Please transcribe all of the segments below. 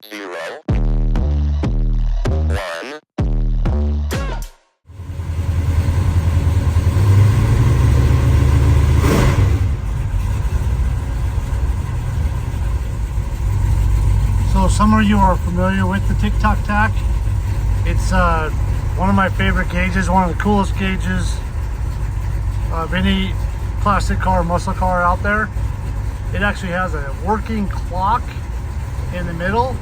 0, 1. So some of you are familiar with the Tic Toc Tach. It's one of my favorite gauges, one of the coolest gauges of any classic car, muscle car out there. It actually has a working clock in the middle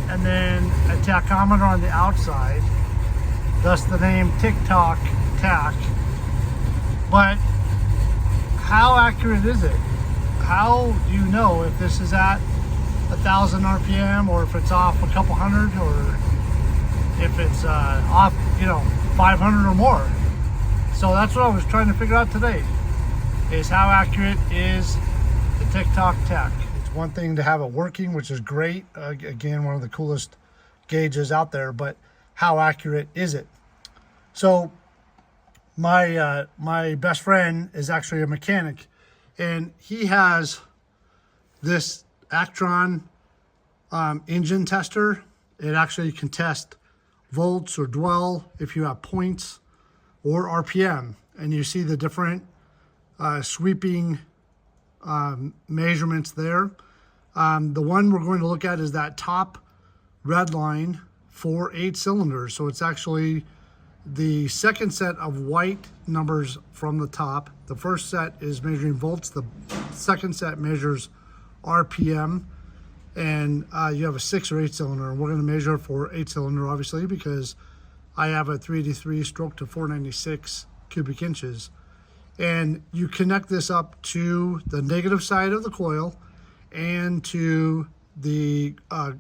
and then a tachometer on the outside, thus the name Tic Toc Tach. But how accurate is it? How do you know if this is at 1,000 RPM or if it's off a couple hundred, or if it's off 500 or more? So that's what I was trying to figure out today, is how accurate is the Tic Toc Tach. It's one thing to have it working, which is great, again, one of the coolest gauges out there, but how accurate is it? So my best friend is actually a mechanic, and he has this Actron engine tester. It actually can test volts or dwell if you have points or RPM, and you see the different sweeping measurements there. The one we're going to look at is that top red line for 8 cylinders. So it's actually the second set of white numbers from the top. The first set is measuring volts. The second set measures RPM, and you have a 6 or 8 cylinder, and we're going to measure for 8 cylinder, obviously, because I have a 383 stroke to 496 cubic inches. And you connect this up to the negative side of the coil and to the a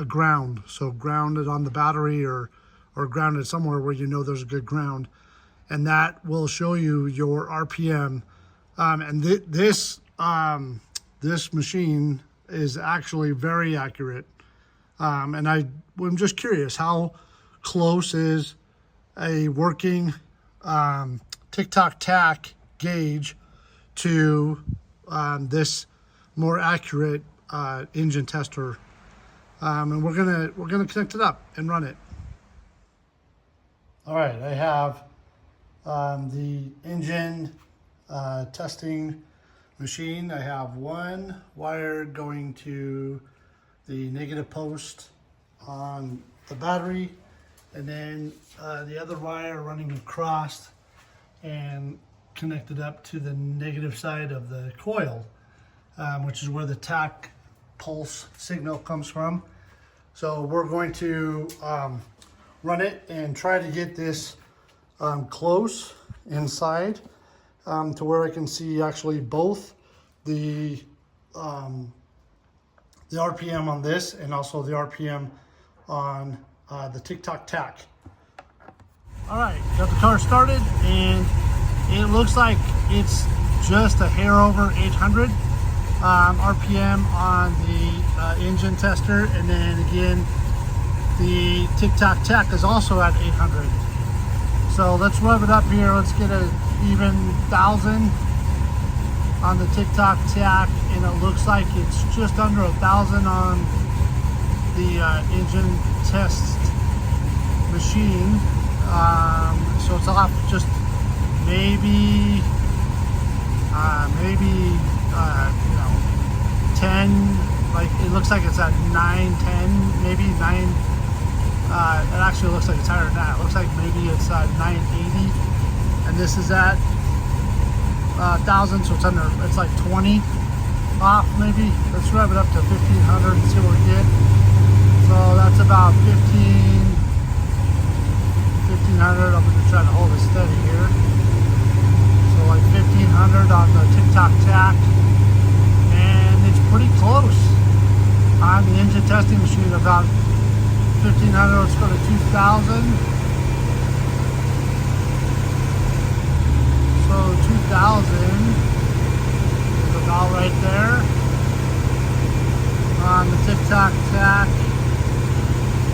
ground. So grounded on the battery, or grounded somewhere where you know there's a good ground, and that will show you your RPM. And this machine is actually very accurate. And I'm just curious, how close is a working Tic Toc Tach gauge to this more accurate engine tester? And we're gonna connect it up and run it. All right, I have the engine testing machine. I have one wire going to the negative post on the battery, and then the other wire running across and connected up to the negative side of the coil, which is where the tach pulse signal comes from. So we're going to run it and try to get this close inside, to where I can see actually both the RPM on this and also the RPM on the Tic Toc Tach. All right, got the car started, and it looks like it's just a hair over 800 RPM on the engine tester, and then again the Tic Toc Tach is also at 800. So let's rev it up here. Let's get an even 1,000 on the Tic Toc Tach, and it looks like it's just under 1,000 on the engine test machine. So it's off just maybe 10. Like, it looks like it's at 9, 10, maybe 9. It actually looks like it's higher than that. It looks like maybe it's 980, and this is at 1,000, so it's like 20 off maybe. Let's rev it up to 1,500 and see what we get. So that's about 1,500. I'm gonna try to hold it steady here. So like 1,500 on the Tic Toc Tach, and it's pretty close on the engine testing machine. About 1,500. Let's go to 2,000. So 2,000 is about right there on the Tic Toc Tach,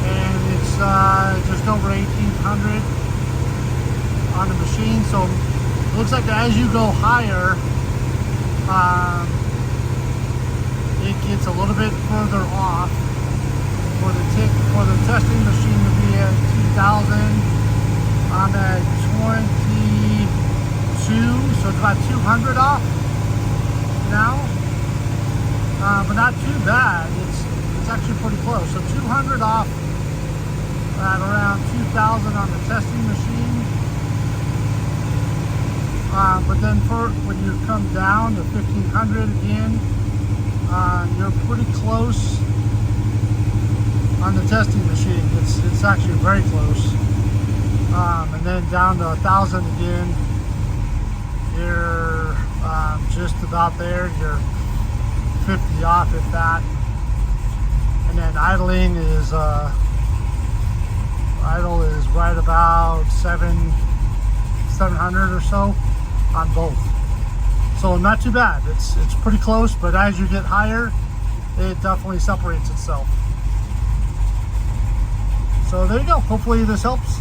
and it's just over 1,800 on the machine. So it looks like as you go higher, it gets a little bit further off testing machine to be at 2,000. I'm at 22, so it's about 200 off now. But not too bad. It's actually pretty close. So 200 off at around 2,000 on the testing machine. But then when you come down to 1,500 again, you're pretty close on the testing machine. It's actually very close. And then down to 1,000 again, you're just about there. You're 50 off at that. And then idling is idle is right about 700 or so on both. So not too bad. It's pretty close, but as you get higher, it definitely separates itself. So there you go. Hopefully this helps.